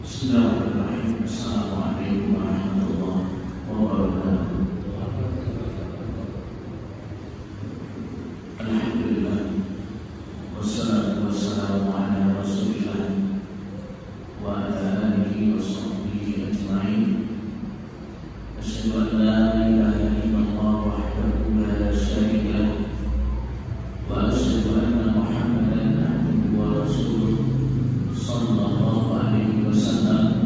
Bismillahirrahmanirrahim. Assalamualaikum warahmatullahi wabarakatuh. Alhamdulillah, wassalatu wassalamu ala rasulillah wa ala alihi wa sahbihi ajma'in. Asyhadu an la ilaha illallah wahdahu la syarika lahu wa asyhadu anna Muhammadan abduhu wa rasuluh sallallahu alaihi wasallam.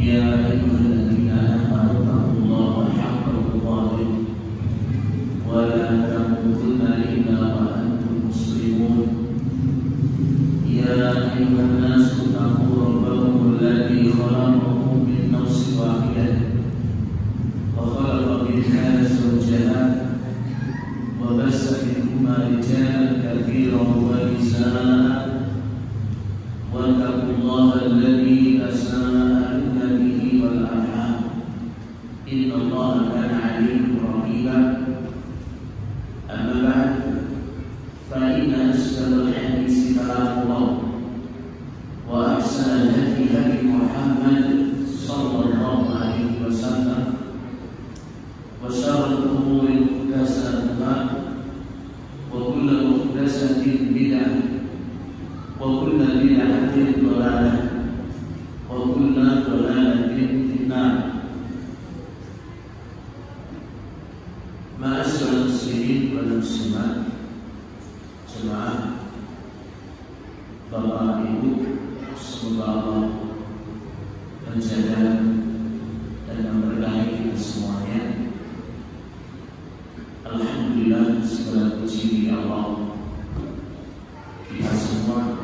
Ya ayyuhalladzina amanu taqullaha haqqa tuqatih wa la tamutunna illa wa antum muslimun. Ya ayyuhan nasu taqu rabbakum alladzi khalaqakum min nafsin wahidah wa khalaqa minha zawjaha wa bassa minhuma rijalan katsiran wa nisaa. واتقوا الله الذي تساءلون به والأرحام إن الله كان عليكم رقيبا. أما بعد فإن أصدق الحديث كلام الله وأحسن الهدي هدي محمد صلى الله عليه وسلم وشر الأمور محدثاتها وكل محدثة بدعة وكل بدعة ضلالة وكل ضلالة في النار. Ma'asyiral muslimin wal muslimat, jemaah, Bapak Ibu, semoga Allah menjaga dan memberkahi kita semuanya. Alhamdulillah, segala puji bagi Allah. Kita semua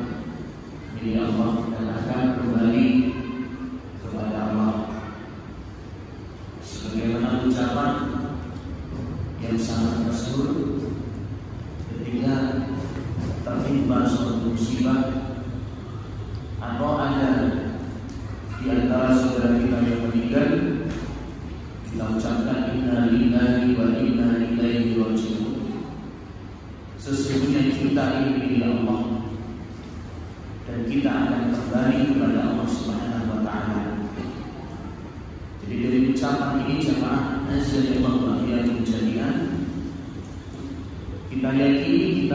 milik Allah dan akan kembali kepada Allah. Sebagaimana ucapan yang sangat masyhur, ketika tertimpa suatu musibah atau ada di antara saudara kita yang meninggal, kita ucapkan inna lillahi wa inna ilaihi raji'un. Sesungguhnya kita ini milik Allah dan kita akan kembali kepada Allah Subhanahu wa taala. Jadi dari ucapan ini jemaah azza yang menjadikan kita yakini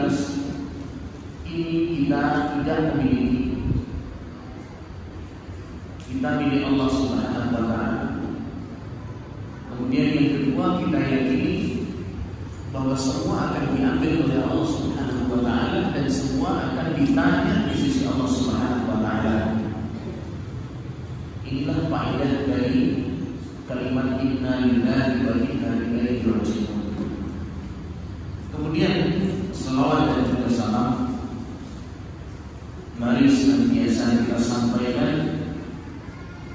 kita tidak memiliki, kita milik Allah Subhanahu wa taala. Kemudian yang kedua, kita yakini bahwa semua akan diambil oleh Allah Subhanahu wa taala dan semua akan ditanya di sisi Allah Subhanahu wa taala. Inilah faedah dari kalimat inna lillahi wa inna ilaihi raji'un. Kemudian selawat dan juga salam mari senantiasa kita sampaikan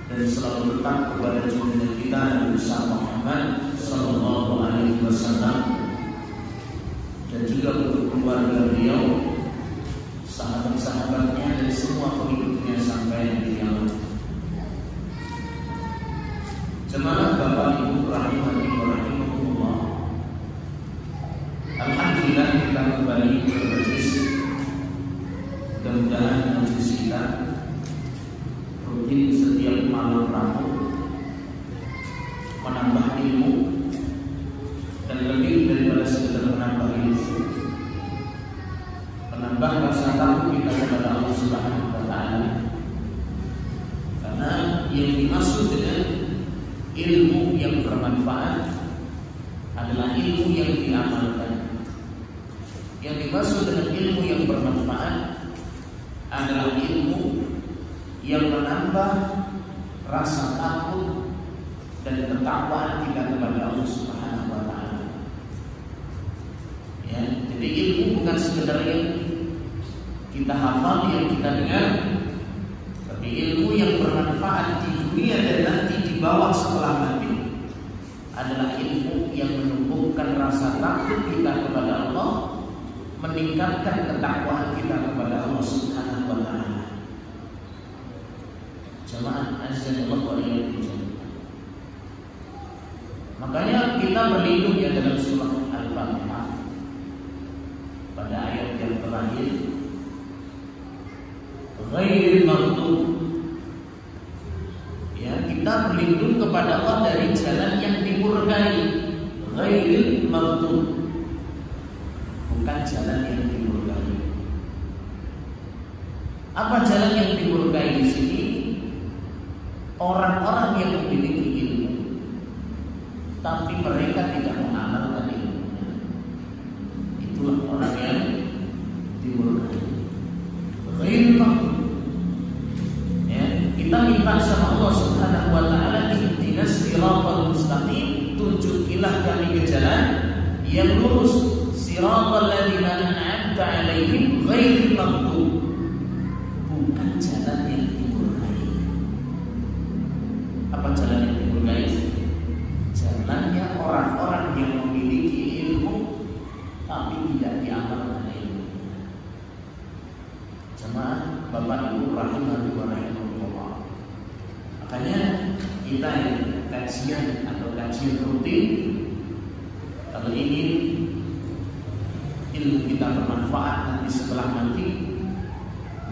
dan selalu tetap kepada junjungan kita Nabi Muhammad sallallahu alaihi wasallam dan juga untuk keluarga beliau, sahabat-sahabatnya dan semua pengikutnya sampai di kiamat. Jemaah Bapak Ibu rahimani wa rahimakumullah. Alhamdulillah kita kembali ke majelis. Mudah-mudahan majelis kita rutin setiap malam Rabu menambah ilmu dan lebih daripada sekedar menambah ilmu, menambah rasa takut kita kepada Allah Subhanahu wa taala. Karena yang dimaksud dengan ilmu yang bermanfaat adalah ilmu yang diamalkan. Yang dimaksud dengan ilmu yang bermanfaat adalah ilmu yang menambah rasa takut dan ketakwaan kita kepada Allah Subhanahu wa taala. Ya, jadi ilmu bukan sekedar yang kita hafal, yang kita dengar, tapi ilmu yang bermanfaat di dunia dan nanti di bawah setelah mati adalah ilmu yang menumbuhkan rasa takut kita kepada Allah, meningkatkan ketakwaan kita kepada Allah Subhanahu wa taala. Jemaah azza-wa jalla. Makanya kita berlindung ya dalam surah Al-Fatihah pada ayat yang terakhir, ghairil maghdub kita berlindung kepada Allah dari jalan yang dimurkai, ghairil maghdub, bukan jalan yang dimurkai. Apa jalan yang dimurkai di sini? Orang-orang yang memiliki ilmu tapi mereka tidak mengamalkan ilmunya, itulah orang yang dimurkai. Ghairil maghdub. Kita minta sama Allah Subhanahu wa taala, ihdinas siratal mustaqim, tunjukilah kami ke jalan yang lurus, siratal ladzina an'amta 'alaihim ghairil maghdub, bukan jalan yang dimurkai. Apa jalan yang dimurkai? Jalannya orang-orang yang memiliki ilmu tapi tidak diamalkan ilmu. Jemaah Bapak Ibu rahimani wa rahimakumullah. Makanya kita kajian atau kajian rutin, kalau ingin ilmu kita bermanfaat nanti setelah mati,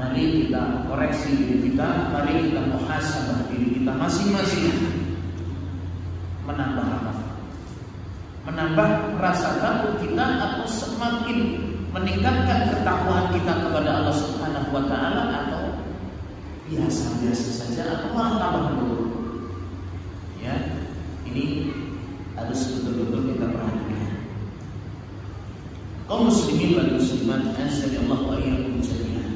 mari kita koreksi diri kita, mari kita muhasabah diri kita masing-masing, menambah rasa takut kita atau semakin meningkatkan ketakwaan kita kepada Allah Subhanahu wa taala, atau biasa-biasa saja atau malah tambah buruk. Ya, ini harus betul-betul kita perhatikan. Kaum muslimin wal muslimat, azza-jalla wa iyyakum jami'an.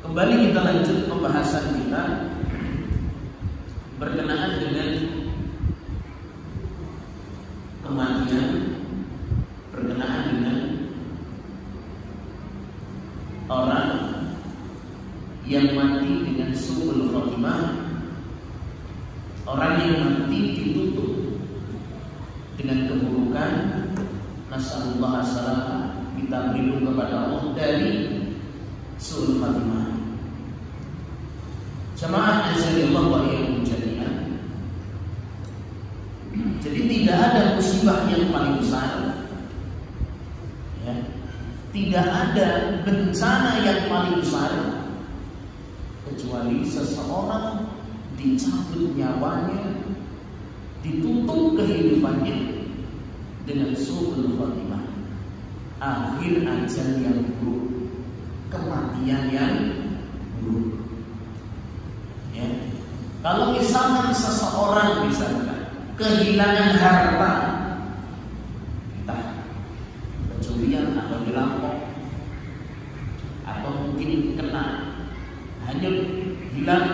Kembali kita lanjut pembahasan kita berkenaan dengan kematian, berkenaan dengan orang yang mati dengan su'ul khotimah, orang yang mati ditutup dengan keburukan. Nasallallahu alaihi wasallam, kita berlindung kepada Allah dari su'ul khotimah. Jamaah azza-jalla wa iyyakum jami'an. Jadi tidak ada musibah yang paling besar, ya, tidak ada bencana yang paling besar kecuali seseorang dicabut nyawanya, ditutup kehidupannya dengan su'ul khotimah, akhir ajal yang buruk, kematian yang buruk. Ya. Kalau misalkan seseorang kehilangan harta, entah pencurian atau dirampok, atau mungkin kena hanyut, hilang,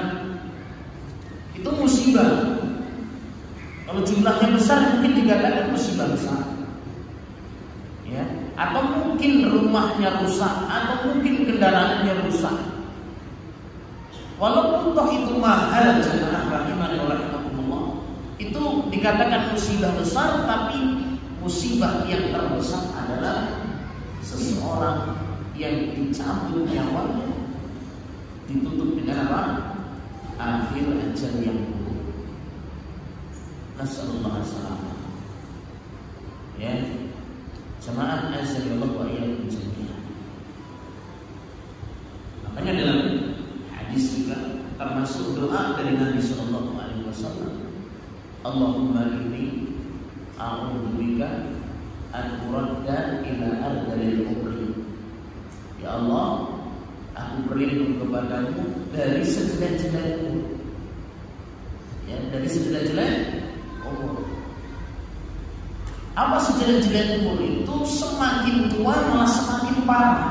itu musibah. Kalau jumlahnya besar mungkin dikatakan musibah besar, ya. Atau mungkin rumahnya rusak, atau mungkin kendaraannya rusak. Walaupun toh itu mahal, jemaah rahimani wa rahimakumullah, itu dikatakan musibah besar, tapi musibah yang terbesar adalah seseorang yang dicabut nyawanya, ditutup dengan apa? Akhir ajal yang buruk. Nasallallahu alaihi wasallam. Ya, jemaah azza-jalla wa iyyakum jami'an. Makanya dalam hadis juga termasuk doa dari Nabi sallallahu alaihi wasallam, Allahumma inni a'udzubika an uradda ila ardhil umri. Ya Allah, aku berlindung kepadamu dari sejelek-jelek umur. Ya, dari sejelek-jelek umur. Apa sejelek-jelek umur itu? Semakin tua malah semakin parah.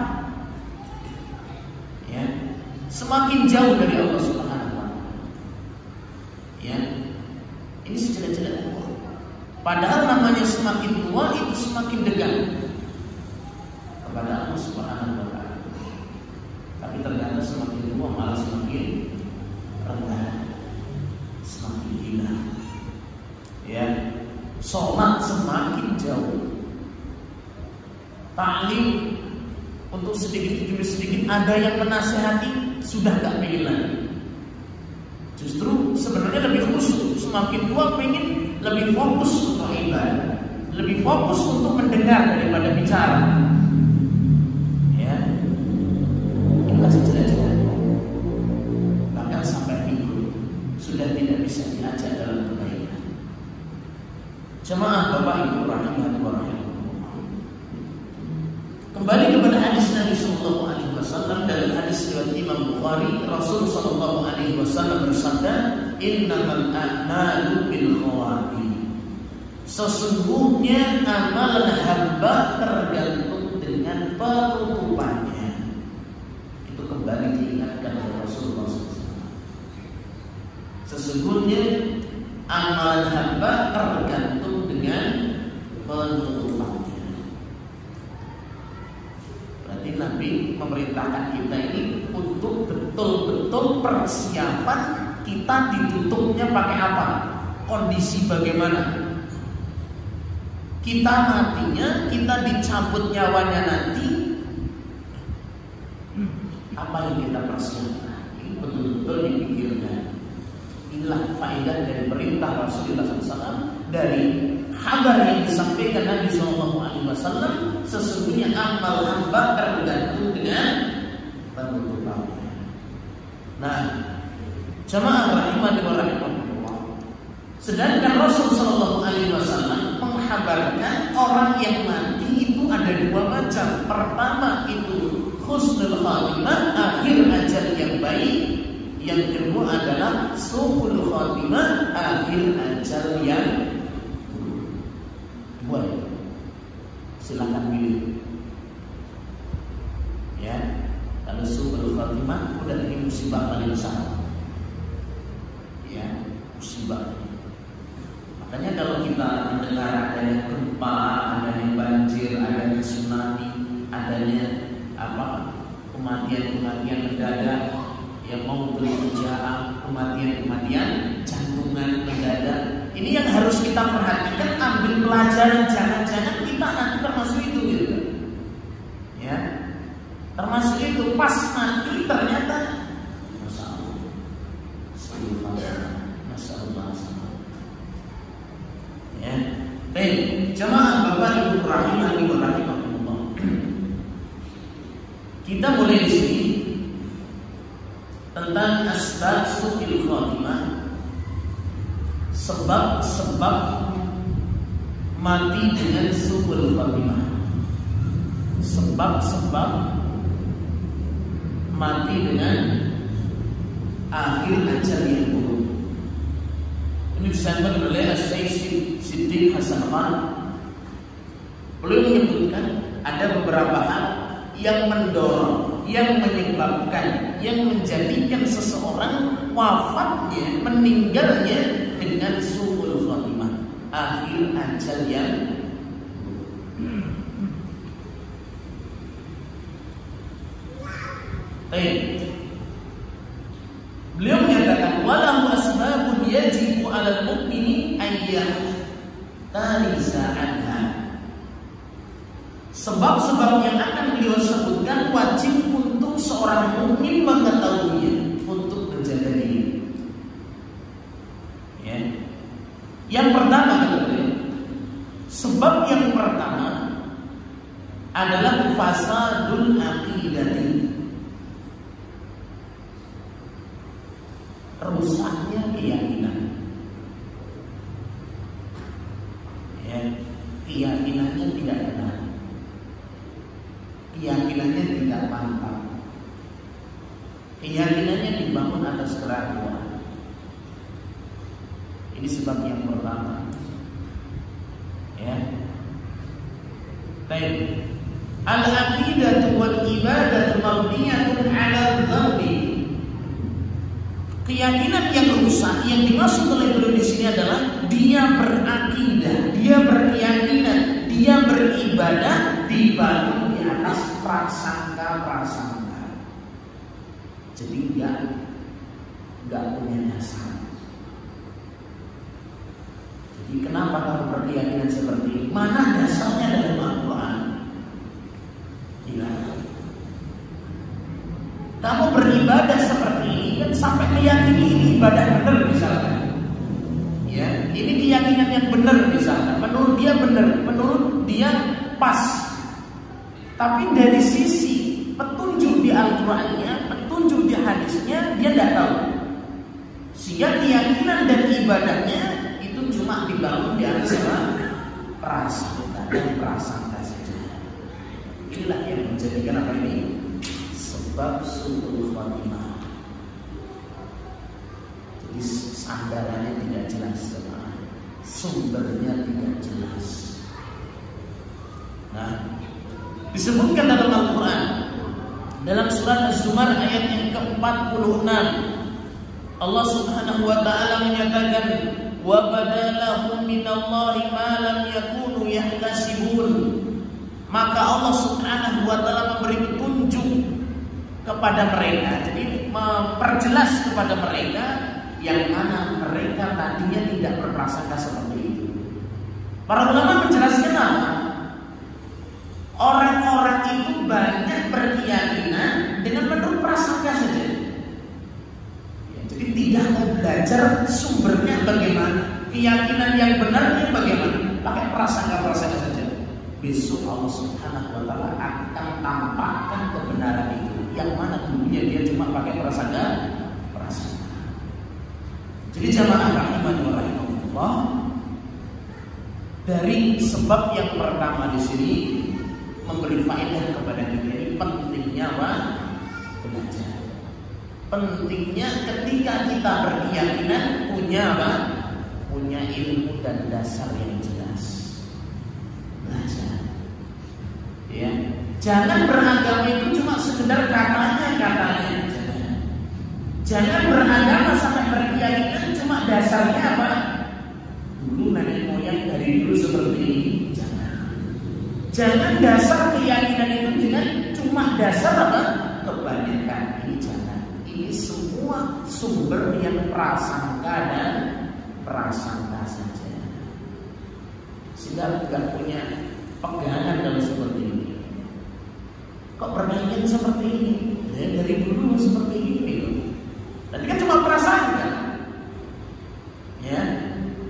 Ya, semakin jauh dari Allah Subhanahu wa taala. Ya. Ini sejelek-jelek umur. Padahal namanya semakin tua itu semakin dekat kepada Allah Subhanahu wa taala. Tapi ternyata semakin tua malah semakin rendah, semakin hilang. Ya, sholat semakin jauh. Ta'lim untuk sedikit demi sedikit ada yang menasihati, sudah gak pengen lagi. Justru sebenarnya lebih khusyuk, semakin tua pengen lebih fokus untuk ibadah, lebih fokus untuk mendengar daripada bicara. Ya, inilah sejelek-jelek. Bahkan sampai tidur Jemaah Bapak Ibu rahimani wa rahimakumullah. Kembali kepada hadis Nabi sallallahu alaihi wasallam, dalam hadis riwayat Imam Bukhari, Rasul sallallahu alaihi wasallam bersabda, "Innamal a'malu bil khawatim." Sesungguhnya amalan hamba tergantung dengan penutupannya. Itu kembali diingatkan oleh Rasulullah SAW. Sesungguhnya amalan hamba tergantung dengan penutupannya. Berarti Nabi memerintahkan kita ini untuk betul-betul persiapan kita ditutupnya pakai apa? Kondisi bagaimana? Kita matinya, kita dicabut nyawanya nanti, apa yang kita persiapkan? Ini betul-betul dipikirkan. Inilah faedah dari perintah Rasulullah SAW, dari kabar yang disampaikan Nabi SAW. Sesungguhnya amal hamba tergantung dengan penutupannya. Nah, jemaah rahimani wa rahimakumullah. Sedangkan Rasul SAW menghabarkan orang yang mati itu ada dua macam. Pertama itu husnul khatimah, akhir ajal yang baik. Yang kedua adalah su'ul khatimah, akhir ajal yang buruk. Silakan pilih. Ya, kalau su'ul khatimah udah ini musibah paling besar. Ya, musibah. Makanya kalau kita mendengar adanya gempa, adanya banjir, adanya tsunami, adanya kematian-kematian mendadak, yang mau berhijrah, kematian-kematian jantungan mendadak. Ini yang harus kita perhatikan, ambil pelajaran, jangan-jangan kita nanti termasuk itu gitu. Ya. Termasuk itu pas mati ternyata masalah. Ya. Baik, jemaah Bapak Ibu rahimani wa rahimakumullah. Kita mulai di sini tentang asbab su'il khatimah, sebab-sebab mati dengan su'il khatimah, sebab-sebab mati dengan akhir ajal yang buruk. Ini disampaikan oleh Syekh Siddiq Hasan Khan. Beliau menyebutkan ada beberapa hal yang mendorong, yang menyebabkan, yang menjadikan seseorang wafatnya, meninggalnya dengan su'ul khatimah, akhir ajal yang baik. Beliau menyatakan walahu asbabun yajibu 'alal mu'mini ayyahtarisa anha. Sebab-sebab yang akan beliau sebutkan wajib untuk seorang mukmin mengetahuinya, untuk menjaga diri. Ya. Yang pertama kata beliau, sebab yang pertama adalah fasadul aqidati, rusaknya keyakinan. Ya, keyakinannya tidak benar. Keyakinannya tidak mantap. Keyakinannya dibangun atas keraguan. Ini sebab yang pertama. Ya. Baik. Al-aqidatu wal ibadatu mabniyatun 'ala dhanbi. Keyakinan yang rusak yang dimaksud oleh beliau di sini adalah dia berakidah, dia berkeyakinan, dia beribadah dibangun di atas prasangka-prasangka. Jadi enggak punya dasar. Jadi kenapa kamu berkeyakinan seperti ini? Mana dasarnya dalam Al-Quran? Ya. Kamu beribadah seperti ini kan sampai meyakini ini ibadah benar misalkan. Ya, ini keyakinan yang benar misalkan. Menurut dia benar, menurut dia pas. Tapi dari sisi petunjuk di Al-Qur'annya, petunjuk di hadisnya dia tidak tahu. Sehingga keyakinan dan ibadahnya itu itu cuma dibangun di atas prasangka dan prasangka saja. Inilah yang menjadikan apa ini? Sebab su'ul khatimah. Jadi sandarannya tidak jelas, sumbernya tidak jelas. Nah, disebutkan dalam Al-Quran, dalam surat Az-Zumar ayat yang ke-46, Allah Subhanahu wa ta'ala menyatakan, wa badalahum minallahi ma lam yakunu yahtasibun. Maka Allah Subhanahu wa ta'ala memberi petunjuk kepada mereka, jadi memperjelas kepada mereka yang mana mereka tadinya tidak berprasangka seperti itu. Para ulama menjelaskan apa? Orang-orang itu banyak berkeyakinan dengan menurut prasangka saja. Jadi tidak mau belajar sumbernya bagaimana, keyakinan yang benarnya bagaimana, pakai prasangka-prasangka saja. Besok Allah Subhanahu wa ta'ala akan tampakkan kebenaran itu, yang mana dulunya dia cuma pakai prasangka. Jadi jamaah rahimani wa rahimakumullah, dari sebab yang pertama di sini memberi faedah kepada kita ini pentingnya apa? Belajar. Pentingnya ketika kita berkeyakinan punya apa? Punya ilmu dan dasar yang jelas. Belajar. Ya. Jangan beragama itu cuma sekedar katanya. Jangan beragama sampai berkeyakinan cuma dasarnya apa? Dulu nenek moyang dari dulu seperti ini. Jangan dasar keyakinan itu dengan cuma dasar apa? Kebanyakan. Ini jangan. Ini semua sumber yang prasangka dan prasangka saja. Sehingga tidak punya pegangan dalam seperti ini. Kok berkeyakinan seperti ini? Ya, dari dulu seperti ini. Tadi kan cuma prasangka. Ya.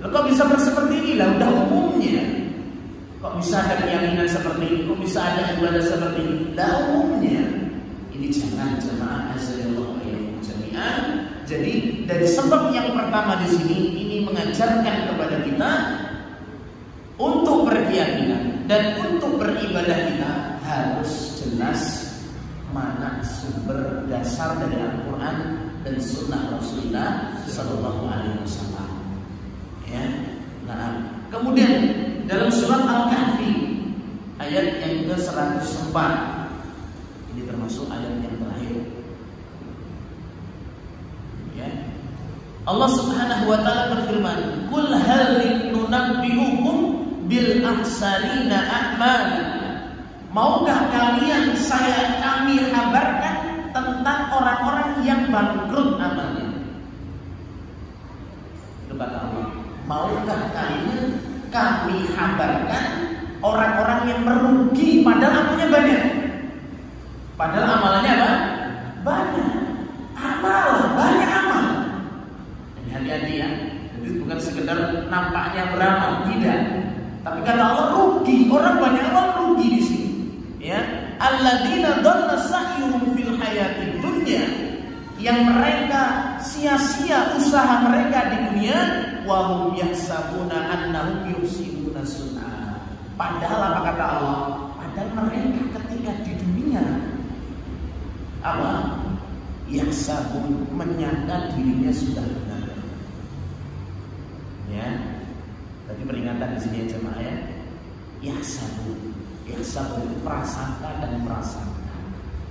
Lo kok bisa seperti ini lah? Udah umumnya. Kok bisa ada keyakinan seperti ini? Kok bisa ada ibadah seperti ini? Dah umumnya. Ini jangan jamaah azallahu ayyukum jami'an. Jadi dari sebab yang pertama di sini ini mengajarkan kepada kita untuk berkeyakinan dan untuk beribadah kita harus jelas mana sumber dasar dari Al-Quran dan Sunnah Rasulullah Sallallahu Alaihi Wasallam. Ya. Nah, kemudian dalam surat Al-Kahfi ayat yang ke-104, ini termasuk ayat yang terakhir. Ya. Allah Subhanahu wa taala berfirman, "Qul hal nunabbi'ukum bil ahsarina a'mal." Maukah kami kabarkan tentang orang-orang yang bangkrut amalnya? Kepada Allah, maukah kami kabarkan orang-orang yang merugi padahal amalnya banyak? Padahal amalannya apa? Banyak. Banyak amal. Jadi hati-hati ya. Jadi bukan sekedar nampaknya beramal, tidak. Tapi kata Allah rugi, orang banyak amal rugi di sini. Ya, alladzina dhalla sa'yuhum fil hayatid dunya, yang mereka sia-sia usaha mereka di dunia, wa hum yahsabuna annahum yuhsinuna sun'a. Padahal apa kata Allah? Padahal mereka ketika di dunia apa? Yahsabun, menyangka dirinya sudah benar. Ya. Tadi peringatan di sini ya jemaah ya. Yahsabun itu prasangka dan prasangka.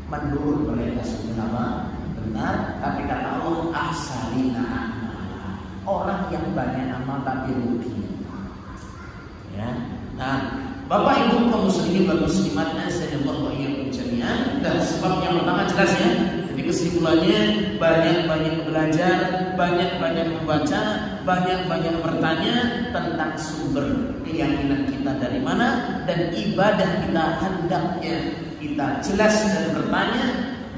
Menurut mereka sudah benar, tapi kata Allah ahsarina amal. Orang yang banyak amal tapi rugi. Ya. Nah, Bapak Ibu kaum muslimin dan muslimat azanillahu wa iyyakum jami'an. Dan sebab yang pertama jelas ya. Jadi kesimpulannya banyak-banyak belajar, banyak-banyak membaca, banyak-banyak bertanya tentang sumber keyakinan kita dari mana, dan ibadah kita hendaknya kita jelas dan bertanya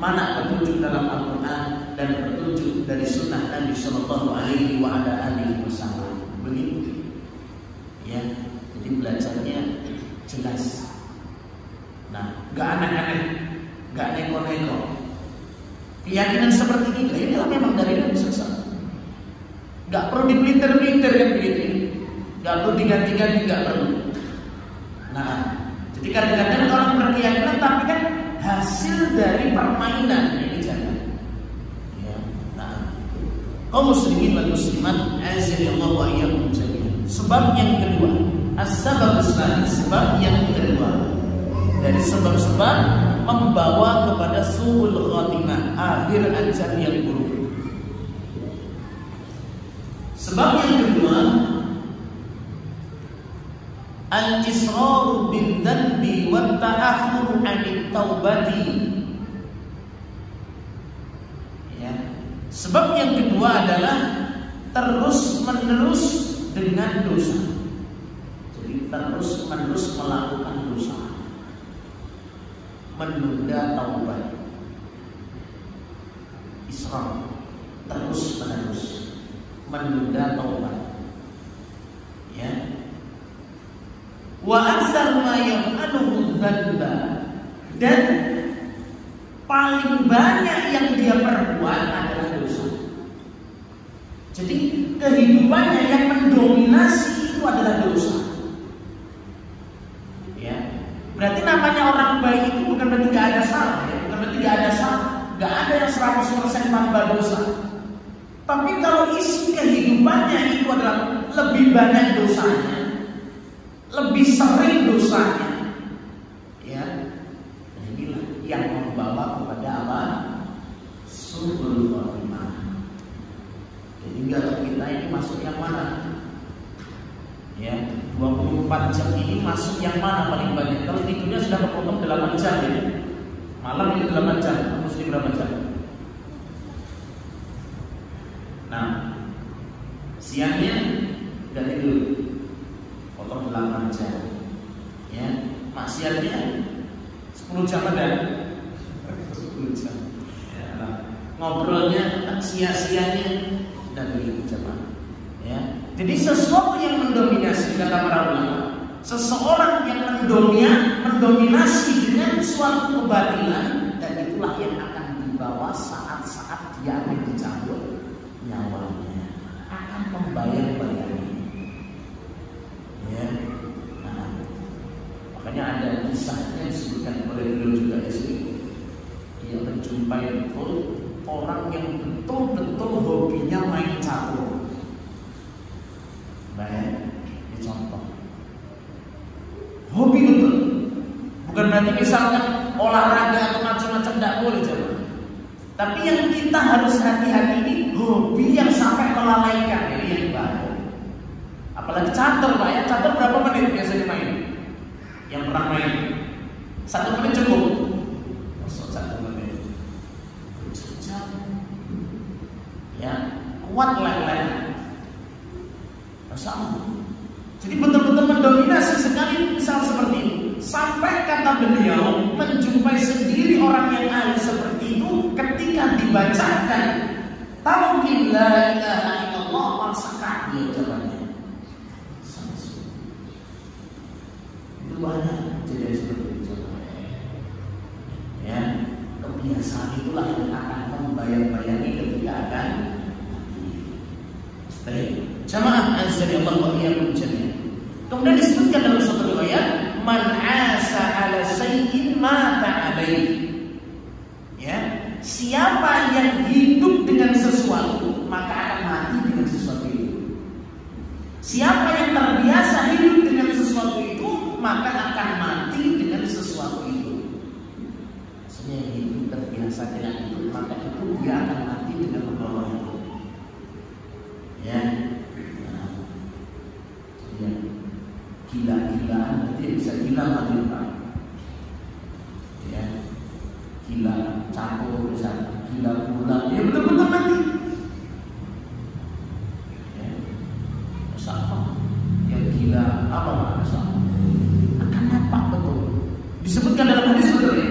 mana petunjuk dalam Al-Quran dan petunjuk dari Sunnah Nabi Sallallahu Alaihi Wasallam. Begitu, ya. Jadi belajarnya jelas. Nah, nggak aneh-aneh, nggak neko-neko. Keyakinan seperti ini, inilah memang dari Nabi Sallallahu. Nggak perlu dipelintir-pelintir kan begitu. nggak perlu diganti-ganti, nggak perlu. Nah, jadi kadang-kadang orang berkeyakinan tapi kan hasil dari permainan ini jangan. Ya, nah, kaum muslimin dan muslimat, azza wa iyyakum jami'an. Sebab yang kedua, as-sabab tsani, sebab yang kedua dari sebab-sebab membawa kepada su'ul khatimah, akhir ajal yang buruk. Sebab yang kedua, al-israr bil dzanbi wa ta'akhur 'anil taubati. Ya. Sebab yang kedua adalah terus-menerus dengan dosa. Jadi terus-menerus melakukan dosa. Menunda taubat. Israr, terus-menerus menunda taubat. Ya. Wa aktsar ma yaf'aluhu dzanba, dan paling banyak yang dia perbuat adalah dosa. Jadi kehidupannya yang mendominasi itu adalah dosa. Ya. Berarti namanya orang baik itu bukan berarti gak ada salah, ya. Bukan berarti gak ada salah, gak ada yang 100% tanpa dosa. Tapi kalau isi kehidupannya itu adalah lebih banyak dosanya, lebih sering dosanya, ya, inilah yang membawa kepada apa? Su'ul khatimah. Jadi kalau kita ini masuk yang mana? Ya, 24 jam ini masuk yang mana paling banyak? Kalau tidurnya sudah kepotong 8 jam ya. Malam ini 8 jam, mesti berapa jam? Nah, siangnya udah tidur, potong 8 jam. Ya, maksiatnya 10 jam ada. 10 jam. Ya, nah, ngobrolnya sia-sianya dari jamaah. Ya. Jadi sesuatu yang mendominasi, kata para ulama, seseorang yang mendominasi dengan suatu kebatilan, dan itulah yang akan dibawa saat-saat dia akan dicabut nyawanya, akan membayang-bayangi. Ya. Nah, makanya ada kisahnya disebutkan oleh beliau juga istri. Dia menjumpai betul orang yang betul-betul hobinya main catur. Baik, ini contoh. Hobi betul. Bukan berarti misalkan olahraga atau macam-macam tidak boleh, coba. Tapi yang kita harus hati-hati ini hobi yang sampai melalaikan, ini yang bahaya. Apalagi catur, Pak ya. Catur berapa menit biasanya main? Yang pernah main 1 menit cukup. Masuk 1 menit. Sejam. Ya, kuat leleh. Sama. Jadi betul-betul mendominasi sekali, misal seperti itu. Sampai kata beliau menjumpai sendiri orang yang ahli seperti itu ketika dibacakan tauhid la ilaha illallah masakan dia jawabannya. Itu banyak jadi seperti itu. Ya, kebiasaan itulah yang akan membayang-bayangi ketika akan baik. Jamaah azza wa iyyakum jami'an. Kemudian disebutkan dalam suatu riwayat, man 'asa 'ala sayyin mata 'alaihi. Ya, siapa yang hidup dengan sesuatu maka akan mati dengan sesuatu itu. Siapa yang terbiasa hidup dengan sesuatu itu maka akan mati dengan sesuatu itu. Maksudnya hidup terbiasa dengan itu maka itu dia akan mati dengan membawa itu. Ya. Ya, gila-gilaan nanti bisa gila mati Pak. Ya, gila campur bisa gila gula, ya betul-betul mati. Ya, sama yang gila apa sama akan nampak betul. Disebutkan dalam hadis betul ya.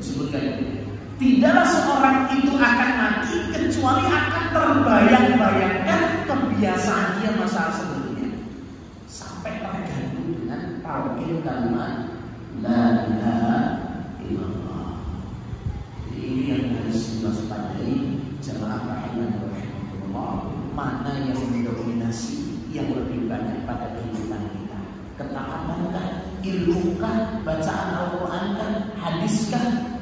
Disebutkan tidaklah seorang itu akan mati kecuali akan terbayang-bayangkan kebiasaan dia masa sebelumnya. Sampai terganggu dengan tauhid kalimat la ilaha illallah. Jadi ini yang harus diwaspadai jamaah rahimahullah. Mana yang mendominasi yang lebih banyak pada kehidupan kita? Ketaatankah, ilmukah, bacaan Al-Qur'ankah, hadiskah?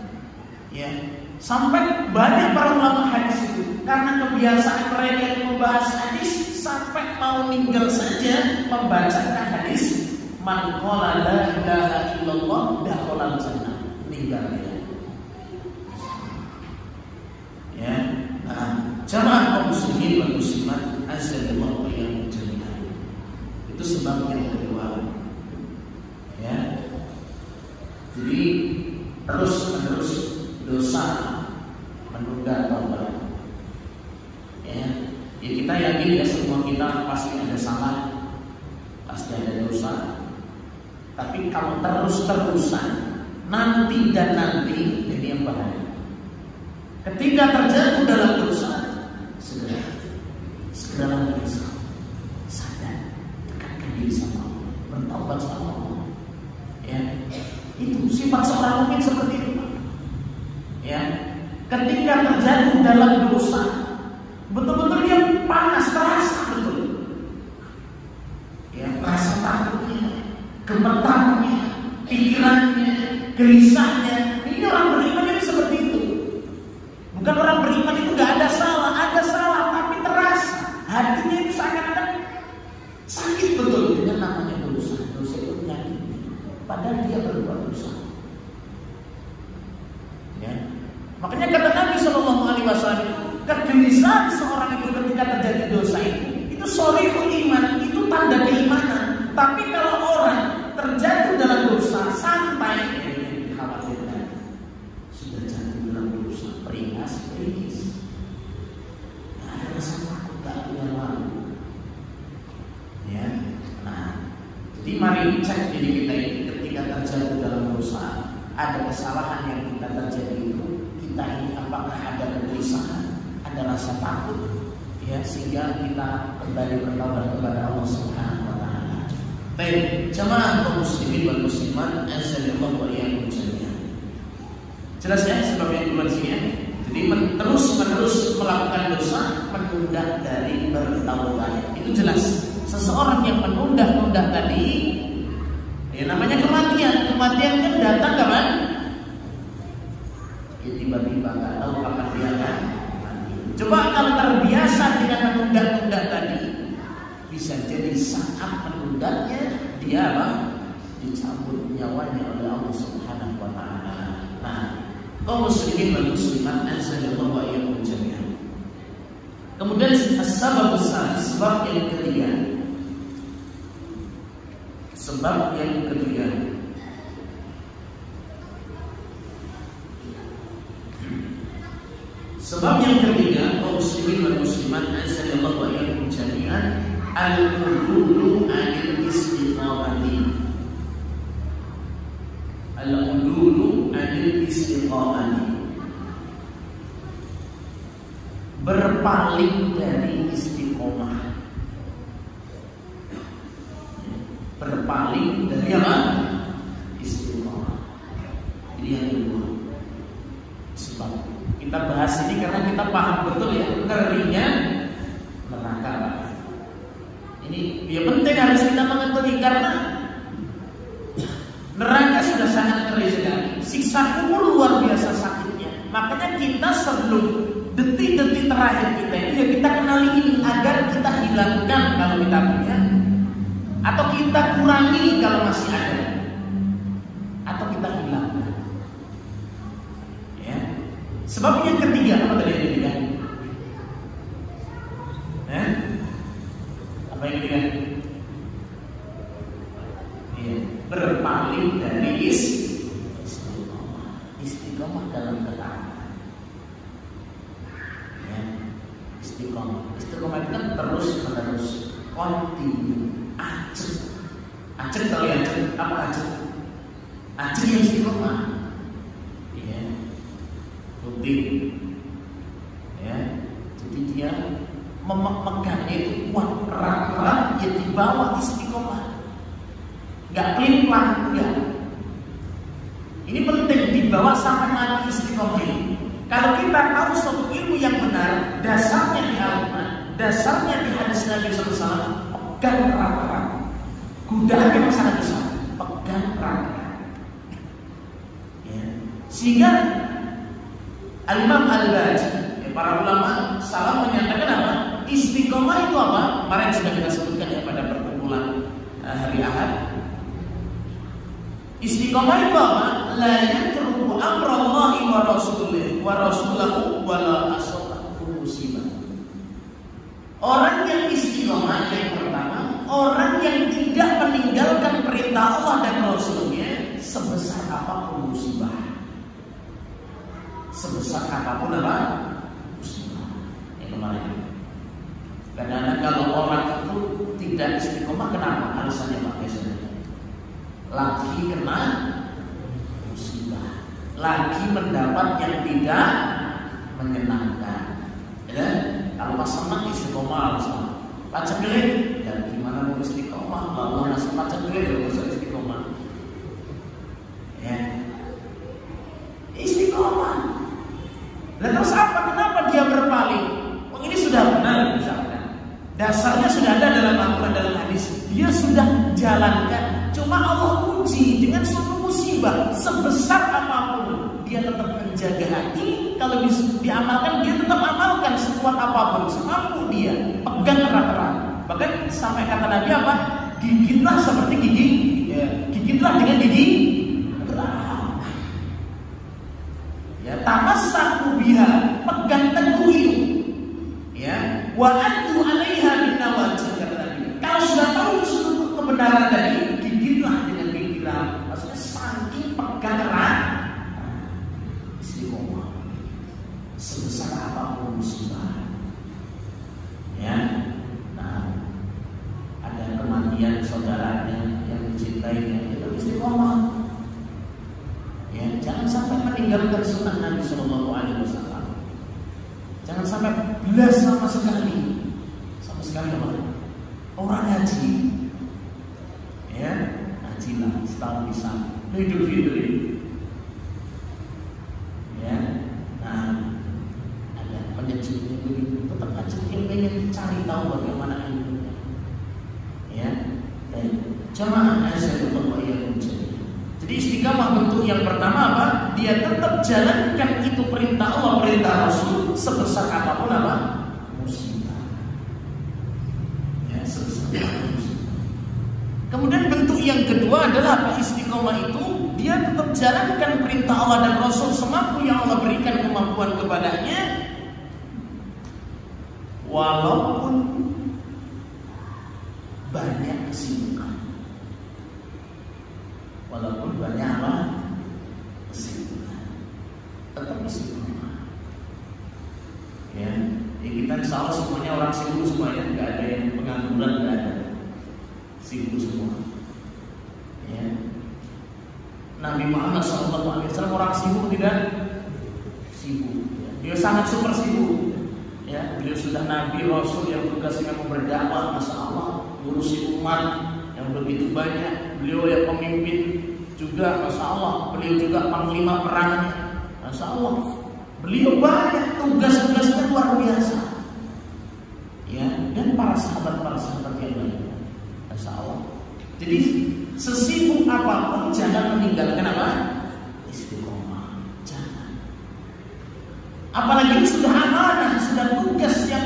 Ya, sampai banyak para ulama hadis itu karena kebiasaan mereka yang membahas hadis sampai mau meninggal saja membacakan hadis. Man qala la ilaha illallah dakhala jannah, meninggal dia. Ya, jamaah kaum muslimin wal muslimat azallahu wa iyyakum jami'an. Itu sebab yang kedua. Ya. Jadi terus-menerus dosa menunda taubat. Ya, kita yakin ya semua kita pasti ada salah, pasti ada dosa. Tapi kalau terus-terusan nanti dan nanti, jadi yang bahaya. Ketika terjatuh dalam dosa, segeralah bisa sadar, dekatkan diri sama Allah, bertaubat sama Allah. Ya, itu sifat seorang mukmin seperti itu. Ya, ketika terjatuh dalam dosa, betul-betul dia panas, terasa betul. Ya, rasa takutnya, gemetarnya, pikirannya, gelisahnya. Ini orang beriman itu seperti itu. Bukan orang beriman itu gak ada salah tapi terasa hatinya itu seakan-akan sakit betul dengan namanya dosa. Dosa itu penyakit, padahal dia berbuat dosa. Ya, makanya kata Nabi Shallallahu Alaihi Wasallam, kegelisahan seorang itu ketika terjadi dosa itu shorihul iman, itu tanda keimanan. Tapi kalau orang terjatuh dalam dosa santai, dikhawatirkan sudah jatuh dalam dosa, peringas, nggak ada rasa takut, nggak ada malu. Ya, nah, jadi mari cek diri kita ini ketika terjatuh dalam dosa, ada kesalahan yang kita terjadi itu, kita ini apakah ada kegelisahan, ada rasa takut, ya, sehingga kita kembali bertaubat kepada Allah Subhanahu wa taala. Baik, jamaah kaum muslimin wal muslimat, azallahu wa iyyakum jami'an. Jelas ya sebab yang keluar sini ya. Jadi terus-menerus melakukan dosa, menunda dari bertaubat. Itu jelas. Seseorang yang menunda-nunda tadi, ya namanya kematian. Kematian kan datang kapan? Ya tiba-tiba nggak tahu kapan dia akan mati. Coba kalau terbiasa dengan menunda-nunda tadi, bisa jadi saat menundanya dia apa? Dicabut nyawanya oleh Allah Subhanahu wa taala. Nah, kaum muslimin wal muslimat azallahu wa iyyakum jami'an. Kemudian as-sababus salis, sebab yang ketiga. Sebab yang ketiga, sebab yang ketiga, kaum muslimin wal muslimat azallahu wa iyyakum jami'an, al-udulu 'anil istiqamati. Al-udulu 'anil istiqamati, berpaling dari istiqomah. Berpaling dari apa? Istiqomah. Ini yang kedua. Sebab kita bahas ini karena kita paham betul ya ngerinya neraka. Ini ya penting harus kita mengetahui karena neraka sudah sangat ngeri sekali. Siksa kubur luar biasa sakitnya. Makanya kita sebelum detik-detik terakhir kita ini ya kita kenali ini agar kita hilangkan kalau kita punya, atau kita kurangi kalau masih ada, atau kita hilangkan. Ya. Sebab yang ketiga apa tadi yang ketiga? Apa yang ketiga? Ya. Berpaling dari istiqomah. Istiqomah dalam ketaatan. Ya. Istiqomah. Istiqomah itu kan terus menerus, continue. Aceh tahu ya aceh? Apa aceh? Aceh yang istiqomah. Ya, rutin. Ya, jadi dia memegangnya itu kuat, erat-erat, dia di bawah istiqomah. Gak pelin-pelan, enggak. Ini penting dibawa sampai mati istiqomah ini. Kalau kita tahu suatu ilmu yang benar, dasarnya di Al-Quran, dasarnya di hadis Nabi SAW, pegang erat-erat. Godaan memang sangat besar, pegang erat-erat. Ya. Sehingga Al-Imam Al-Baji, para ulama salah menyatakan apa? Istiqomah itu apa? Kemarin sudah kita sebutkan ya pada perkumpulan hari Ahad. Istiqomah itu apa? La yatruku amrallahi wa rasulahu wa la asabatu musibah. Orang yang istiqomah yang pertama, orang yang tidak meninggalkan perintah Allah dan Rasulnya sebesar apapun musibah. Sebesar apapun apa? Musibah. Yang kemarin. Kadang-kadang kalau orang itu tidak istiqomah, kenapa? Alasannya Pak biasanya. Lagi kena musibah, lagi mendapat yang tidak menyenangkan. Ya? Kalau pas senang istiqomah, baca gelir, dan gimana mau istiqomah? Lalu nasi baca gelir, ya bisa istiqomah. Ya, istiqomah. Lalu terus apa? Kenapa dia berpaling? Oh, ini sudah benar misalkan. Dasarnya sudah ada dalam Al-Quran, dalam hadis. Dia sudah jalankan. Cuma Allah uji dengan suatu musibah sebesar apapun. Dia tetap menjaga hati. Kalau diamalkan, dia tetap amalkan sekuat apapun, semampu dia. Pegang erat-erat. Bahkan sampai kata Nabi apa? Gigitlah seperti gigi. Ya. Gigitlah dengan gigi. Ya, tamassaku biha, pegang teguh itu. Ya, wa antu 'alaiha bin nawajid, kata Nabi. Kalau sudah tahu itu kebenaran tadi, gigitlah dengan gigitan. Maksudnya saking pegang erat. Istiqomah. Sebesar apapun musibah. Ya. Nah, ada kematian saudaranya yang dicintainya, itu istiqomah. Ya, jangan sampai meninggalkan sunnah Nabi Sallallahu Alaihi Wasallam. Jangan sampai belas sama sekali apa? Orang haji, ya, hajilah setahun bisa. Idul Fitri, ya. Nah, ada penyejuknya begitu. Tetap aja ingin cari tahu bagaimana itu. Ya, dan jamaah Azzaullah ya menjadi. Jadi istiqamah bentuk yang pertama apa? Dia tetap jalankan itu perintah Allah, perintah Rasul sebesar apapun apa? Musibah. Ya, sebesar apapun musibah. Kemudian bentuk yang kedua adalah apa? Istiqamah itu dia tetap jalankan perintah Allah dan Rasul semampu yang Allah berikan kemampuan kepadanya, walaupun banyak kesibukan. Walaupun banyak apa? Kesibukan. Tetap istiqomah. Ya, kita insya Allah semuanya orang sibuk semuanya, nggak ada yang pengangguran, nggak ada. Sibuk semua. Ya. Nabi Muhammad SAW orang sibuk tidak? Sibuk. Ya. Dia sangat super sibuk. Ya, beliau sudah Nabi Rasul yang tugasnya berdakwah, masya Allah, ngurusi umat yang begitu banyak. Beliau yang pemimpin juga, masya Allah. Beliau juga panglima perangnya, masya Allah. Beliau banyak tugas-tugasnya luar biasa. Ya, dan para sahabat yang lainnya, masya Allah. Jadi sesibuk apapun jangan meninggalkan apa? Istiqomah. Jangan. Apalagi ini sudah amanah, sudah tugas yang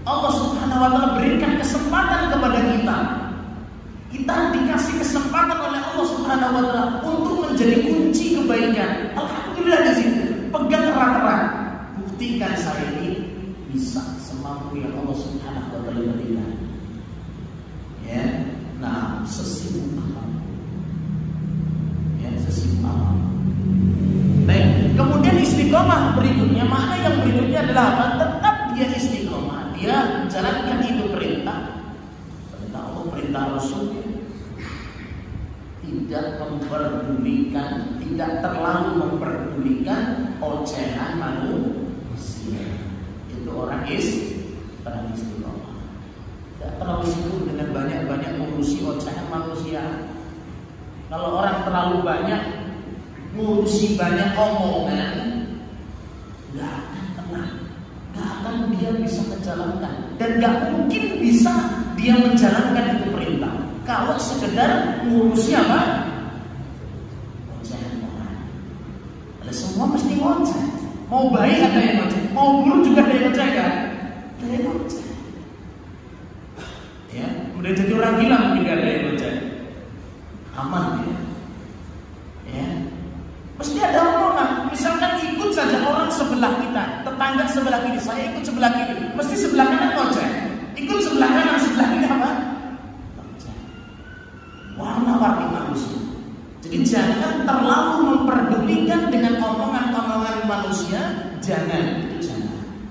Allah Subhanahu wa Ta'ala berikan kesempatan kepada kita. Kita dikasih kesempatan oleh Allah Subhanahu wa Ta'ala untuk menjadi kunci kebaikan. Alhamdulillah di situ. Pegang erat-erat. Buktikan saya ini bisa semampu yang Allah Subhanahu wa Ta'ala berikan. Ya. Nah, sesibuk apa? Ya, sesibuk apa? Baik. Kemudian istiqomah berikutnya, makna yang berikutnya adalah apa? Tetap dia istiqomah. Dia jalankan itu perintah Allah, perintah Rasul. Tidak memperdulikan, tidak terlalu memperdulikan ocehan manusia. Itu orang istiqomah. Tidak terlalu sibuk dengan banyak-banyak mengurusi ocehan manusia. Kalau orang terlalu banyak mengurusi banyak omongan, nggak akan tenang, nggak akan dia bisa menjalankan, dan nggak mungkin bisa dia menjalankan itu perintah. Kalau sekedar ngurusi apa? Ocehan orang. Ada semua mesti ngoceh. Mau baik ada yang ngoceh, mau buruk juga ada yang ngoceh kan? Ada yang ngoceh. Ya, udah jadi orang gila mungkin gak ada yang ngoceh. Aman ya. Ya. Mesti ada omongan. Misalkan ikut saja orang sebelah kita, tetangga sebelah kiri, saya ikut sebelah kiri, mesti sebelah kanan ngoceh. Ikut sebelah kanan, sebelah kiri apa? Ngoceh. Warna-warni manusia. Jadi jangan terlalu memperdulikan dengan omongan-omongan manusia. Jangan.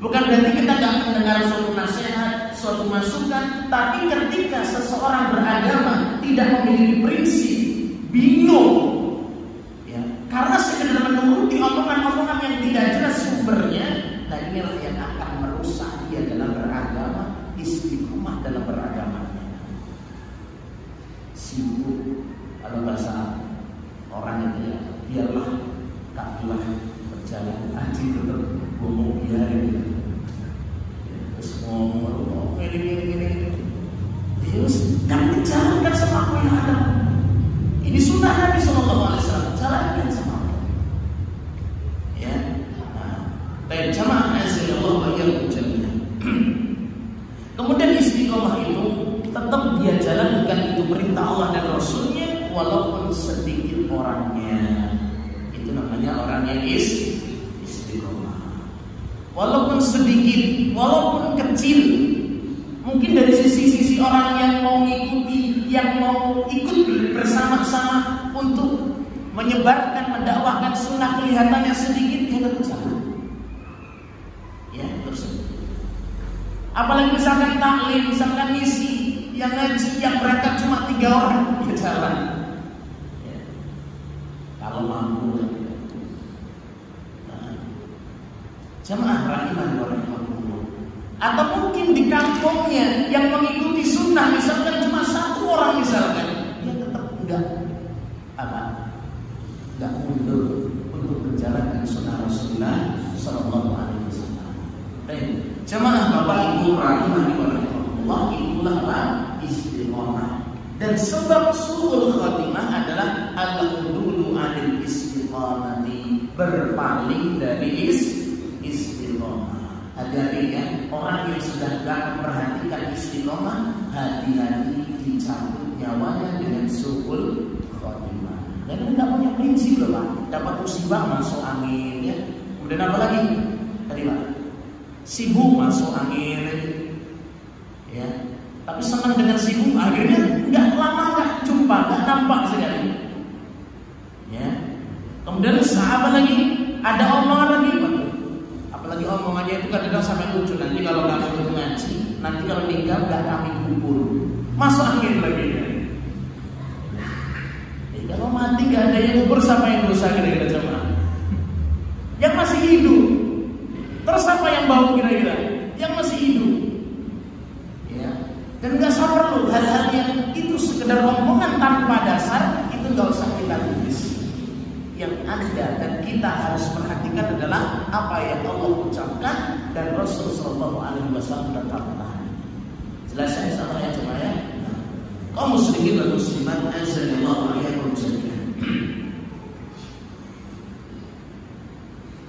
Bukan berarti kita tidak mendengar suatu nasihat, suatu masukan, tapi ketika seseorang beragama tidak memiliki prinsip, bingung, ya, karena sekedar menuruti omongan-omongan yang tidak jelas sumbernya, nah inilah yang akan merusak dia dalam beragama, istiqomah dalam beragamanya. Sibuk, kalau bahasa orang itu ya, biarlah kafilah berjalan, anjing tetap ngomong biarin ya. Terus ngomong ini terus dan dijalankan sama apa yang ada. Ini sunnah Nabi SAW, jalankan sama apa. Ya, baik jamaah azallahu wa iyyakum jami'an. Kemudian istiqomah itu tetap dia jalankan itu perintah Allah dan Rasulnya walaupun sedikit orangnya. Itu namanya orang yang istiqomah. Walaupun sedikit, walaupun kecil. Mungkin dari sisi orang yang mau mengikuti, yang mau ikut bersama-sama untuk menyebarkan, mendakwahkan sunnah kelihatannya sedikit, dia tetap jalan. Ya, terus. Apalagi misalkan taklim, misalkan misi, yang ngaji, yang berangkat cuma 3 orang, dia jalan. Ya. Kalau mampu. Jamaah rahimani wa rahimakumullah. Atau mungkin di kampungnya yang mengikuti sunnah misalkan cuma 1 orang misalkan, dia tetap enggak mundur untuk menjalankan sunnah Rasulullah Sallallahu Alaihi Wasallam. Baik, jamaah Bapak Ibu rahimani wa rahimakumullah, itulah istiqomah. Dan sebab su'ul khatimah adalah al-udulu 'anil istiqamati, berpaling dari istiqomah. Hati-hati ya, orang yang sudah tidak memperhatikan istiqomah, hati-hati dicabut nyawanya dengan su'ul khatimah. Dan ini tidak punya prinsip loh Pak. Dapat musibah masuk angin ya. Kemudian apa lagi? Tadi Pak, sibuk masuk angin ya. Tapi senang dengan sibuk, akhirnya nggak lama nggak jumpa, nggak nampak sekali. Ya. Kemudian sahabat lagi, ada omongan lagi Pak. Apalagi omongannya itu kadang-kadang sampai lucu. Nanti kalau kami itu ngaji, nanti kalau meninggal nggak kami kubur, masuk angin lagi. Kalau mati nggak ada yang kubur, sama yang dosa kira-kira jemaah. Yang masih hidup, terus apa yang bau kira-kira? Yang masih hidup. Ya. Dan nggak sabar loh, hal-hal yang itu sekedar omongan tanpa dasar itu nggak usah kita tulis. Yang ada dan kita harus perhatikan adalah apa yang Allah ucapkan dan Rasul Sallallahu Alaihi Wasallam tetapkan. Jelas ya sama ya cuma ya. Kaum muslimin dan muslimat azallahu alaikum jami'an.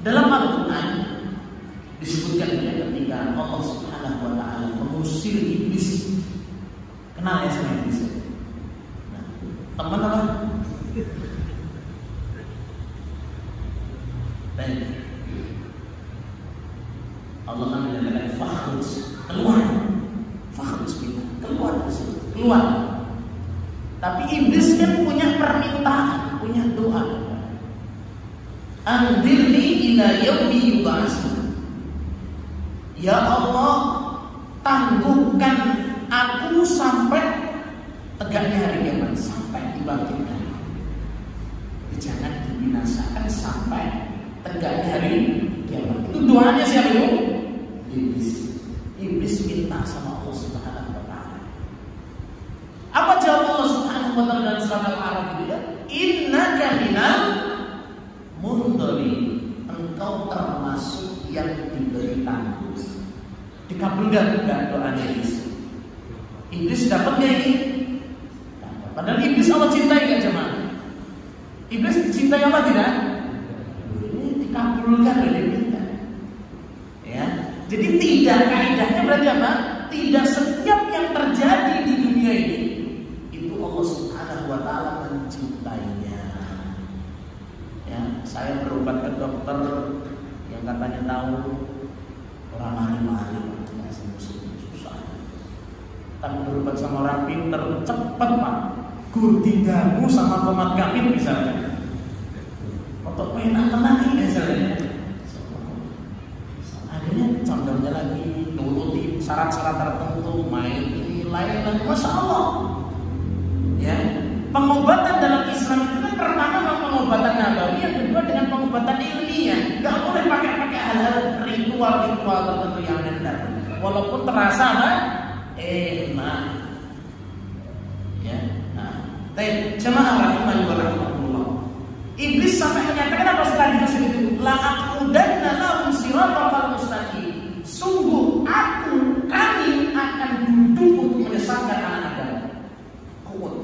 Dalam Al-Quran disebutkan ya ketika Allah Subhanahu Wa Taala mengusir iblis. Kenal ya sama iblis? Nah, teman-teman. Dan Allah akan menyatakan fakhruj, keluar, keluar. Tapi iblis kan punya permintaan, punya doa. Andirni ila yaumi yub'atsun. Ya Allah, tangguhkan aku sampai tegaknya hari kiamat, sampai dibangkitkan. Jangan dibinasakan sampai tegaknya hari kiamat. Itu doanya siapa itu? Iblis. Iblis minta sama Allah Subhanahu Wa Taala. Apa jawab Allah Subhanahu Wa Taala dalam surat Al-A'raf itu? Innaka minal mundhari. Engkau termasuk yang diberi tangguh. Dikabulkan enggak doanya Iblis? Iblis dapatnya ini. Padahal iblis Allah cintai kan jemaah. Iblis dicintai Allah tidak? Ini dikabulkan oleh kita. Ya. Jadi tidak, kaidahnya berarti apa? Tidak setiap yang terjadi di dunia ini itu Allah Subhanahu wa taala mencintainya. Ya, saya berobat ke dokter yang katanya tahu orang mari-mari susah. Tapi berobat sama orang pinter cepat Pak. Guntinganmu sama tomat kambing misalnya. Untuk enak tenang ini misalnya. Akhirnya condongnya lagi nuruti syarat-syarat tertentu, main ini lain dan masya Allah. Ya, pengobatan dalam Islam itu kan pertama pengobatan nabawi, yang kedua dengan pengobatan ilmiah. Gak boleh pakai hal-hal ritual tertentu yang benar. Walaupun terasa kan enak. Ya, nah, jemaah rahimani wa rahimakumullah. Iblis sampai menyatakan apa setelah dikasih itu? La'aqudanna lahum siratal mustaqim. Sungguh kami akan duduk untuk menyesatkan anak Adam. Kuat.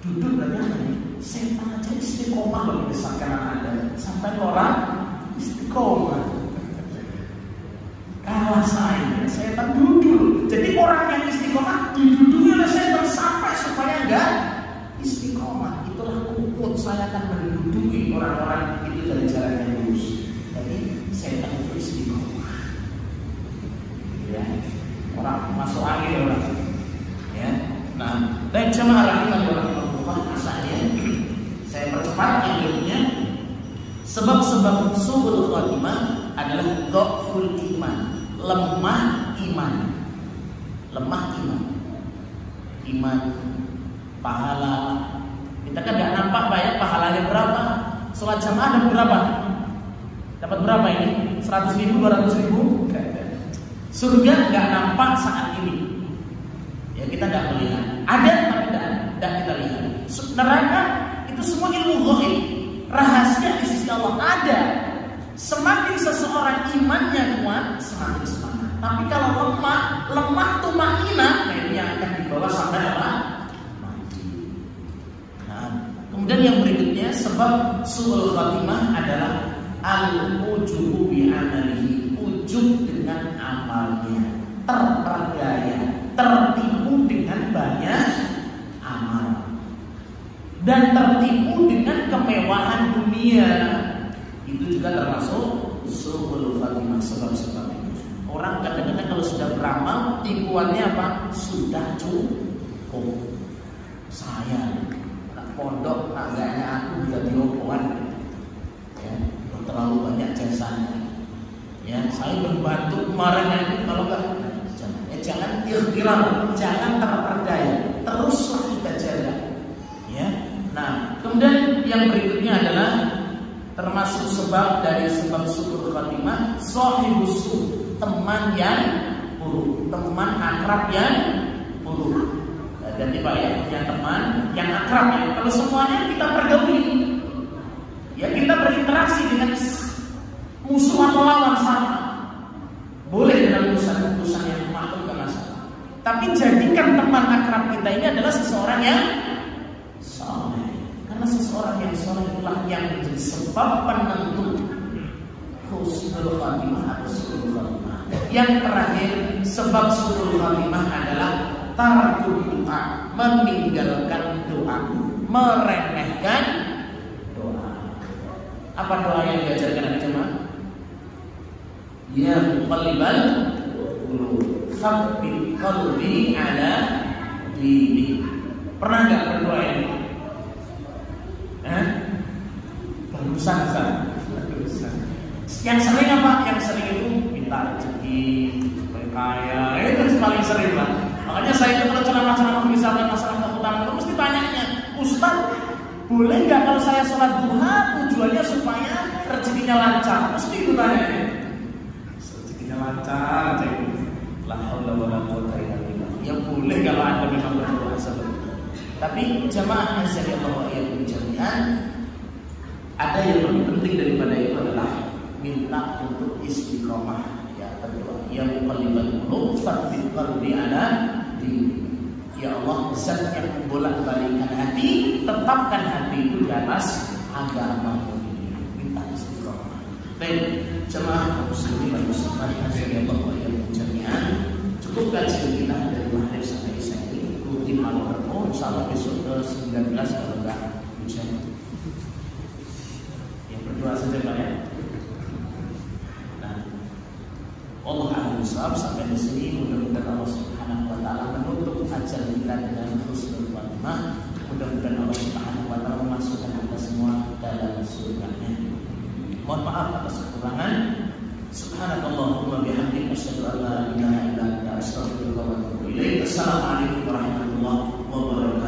Duduk berarti apa nih? Setan aja istiqomah loh menyesatkan anak Adam. Sampai orang istiqomah. Kalah setan duduk. Jadi orang yang istiqomah diduduki oleh setan sampai supaya enggak istiqomah. Itulah kukut, saya akan menduduki orang-orang itu dari jalan yang lurus. Jadi setan itu istiqomah. Ya, orang masuk angin orang. Ya, nah, dan jemaah rahimahullah asalnya saya percepat yang berikutnya. Sebab-sebab su'ul khatimah adalah dhaful iman, lemah iman. Lemah iman. Iman, pahala. Kita kan nggak nampak banyak pahalanya berapa. Sholat jamaah dapat berapa? Dapat berapa ini? 100.000, 200.000? Surga nggak nampak saat ini. Ya kita nggak melihat. Ada tapi tidak kita lihat. Neraka itu semua ilmu ghaib. Rahasia di sisi Allah ada. Semakin seseorang imannya kuat, semakin semangat. Tapi kalau lemah tumainah, nah ini yang akan dibawa sampai apa? Mati. Nah, kemudian yang berikutnya sebab su'ul khatimah adalah al-ujubu bi'amalihi, ujub dengan amalnya, terperdaya, tertipu dengan banyak amal, dan tertipu dengan kemewahan dunia. Itu juga termasuk su'ul khatimah, sebab-sebab itu. Orang kadang-kadang kalau sudah beramal, tipuannya apa? Sudah cukup. Saya anak pondok, tangganya aku udah diopoan. Ya, terlalu banyak jasanya. Ya, saya membantu kemarin ini kalau enggak jangan ikhtiar, jangan terperdaya. Teruslah kita jaga. Ya. Nah, kemudian yang berikutnya adalah termasuk sebab dari sebab su'ul khatimah, shahibus su', teman yang buruk, teman akrab yang buruk. Jadi Pak ya, punya teman yang akrab ya. Kalau semuanya kita pergauli, ya kita berinteraksi dengan musuh atau lawan sama. Boleh dalam urusan yang makhluk ke masalah. Tapi jadikan teman akrab kita ini adalah seseorang yang saleh. Karena seseorang yang saleh itulah yang menjadi sebab penentu husnul khatimah atau su'ul khatimah. Yang terakhir, sebab su'ul khatimah adalah tarkul doa, meninggalkan doa, meremehkan doa. Apa doa yang diajarkan Nabi jemaah? Ya muqallibal qulub, tsabbit qalbi ala dinik. Pernah enggak berdoa ini? Barusan. Yang sering apa? Yang sering itu minta rezeki, supaya kaya. Itu paling sering Pak. Makanya saya itu kalau ceramah-ceramah misalkan masalah keutamaan itu mesti tanyanya, Ustaz, boleh nggak kalau saya sholat duha tujuannya supaya rezekinya lancar? Mesti itu tanyanya. Rezekinya lancar, cek. La haula wala quwwata illa billah. Ya boleh kalau Anda memang berdoa seperti itu. Tapi jamaah nasyaallah wa iyyakum jami'an, ada yang lebih penting daripada itu adalah minta untuk istiqomah. Ya berdoa, ya muqallibal qulub, tsabbit qalbi ala hati. Ya Allah, zat yang membolak-balikkan hati, tetapkan hati itu di atas agama ini. Minta istiqomah. Baik, jemaah muslimin wal muslimat rahimallahu wa iyyakum jami'an. Cukup kajian kita dari maghrib sampai isya ini. Rutin malam Rabu, insyaallah besok ke 19 kalau enggak hujan. Yang berdoa saja Pak ya. Allah a'lam bishawab. Sampai di sini mudah-mudahan Allah Subhanahu wa taala menutup ajar kita dengan husnul khatimah. Mudah-mudahan Allah Subhanahu wa taala memasukkan kita semua dalam surga-Nya. Mohon maaf atas kekurangan. Subhanakallahumma bihamdika asyhadu an la ilaha illa anta astaghfiruka wa atubu ilaik. Assalamualaikum warahmatullahi wabarakatuh.